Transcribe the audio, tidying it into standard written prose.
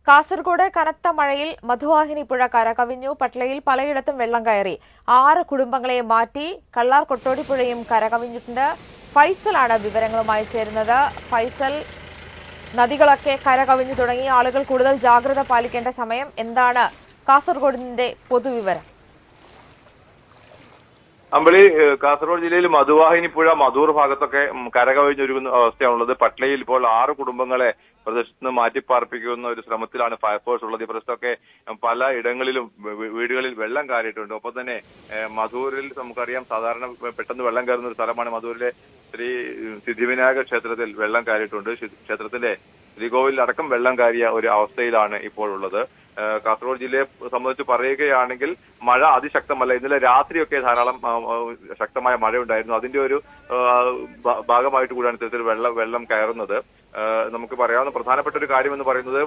കാസർഗോഡ് കനത്ത മഴയിൽ മധുവാഹിനി പുഴ കരകവിഞ്ഞു. പട്ളയിൽ പലയിടത്തും വെള്ളം കയറി. 6 കുടുംബങ്ങളെ മാറ്റി. കള്ളാർ കൊട്ടോടിപ്പുഴയും കരകവിഞ്ഞിട്ടുണ്ട്. ഫൈസലാണ് വിവരങ്ങളുമായി ചേരുന്നത്. ഫൈസൽ, നദികളൊക്കെ കരകവിഞ്ഞു തുടങ്ങി. ആളുകൾ കൂടുതൽ ജാഗ്രത പാലിക്കേണ്ട സമയം. എന്താണ് കാസർഗോഡിന്റെ പൊതുവിവരം? അമ്പളി, കാസർഗോഡ് ജില്ലയിൽ മധുവാഹിനി പുഴ മധൂർ ഭാഗത്തൊക്കെ കരകവിഞ്ഞൊരുങ്ങുന്ന അവസ്ഥയാണുള്ളത്. പട്ളയിൽ ഇപ്പോൾ 6 കുടുംബങ്ങളെ പ്രദേശത്ത് നിന്ന് മാറ്റിപ്പാർപ്പിക്കുന്ന ഒരു ശ്രമത്തിലാണ് ഫയർഫോഴ്സ് ഉള്ളത്. ഈ പ്രദേശത്തൊക്കെ പല ഇടങ്ങളിലും വീടുകളിൽ വെള്ളം കയറിയിട്ടുണ്ട്. ഒപ്പം തന്നെ മധൂരിൽ നമുക്കറിയാം സാധാരണ പെട്ടെന്ന് വെള്ളം കയറുന്ന ഒരു സ്ഥലമാണ്. മധൂരിലെ ശ്രീ സിദ്ധിവിനായക ക്ഷേത്രത്തിൽ വെള്ളം കയറിയിട്ടുണ്ട്. ക്ഷേത്രത്തിന്റെ ശ്രീകോവിലിൽ അടക്കം വെള്ളം കയറിയ ഒരു അവസ്ഥയിലാണ് ഇപ്പോഴുള്ളത്. കാസർഗോഡ് ജില്ലയെ സംബന്ധിച്ച് പറയുകയാണെങ്കിൽ മഴ അതിശക്തമല്ല. ഇന്നലെ രാത്രിയൊക്കെ ധാരാളം ശക്തമായ മഴയുണ്ടായിരുന്നു. അതിന്റെ ഒരു ഭാഗമായിട്ട് കൂടിയാണ് ഇത്തരത്തിൽ വെള്ളം കയറുന്നത്. നമുക്ക് പറയാവുന്ന പ്രധാനപ്പെട്ട ഒരു കാര്യം എന്ന് പറയുന്നത്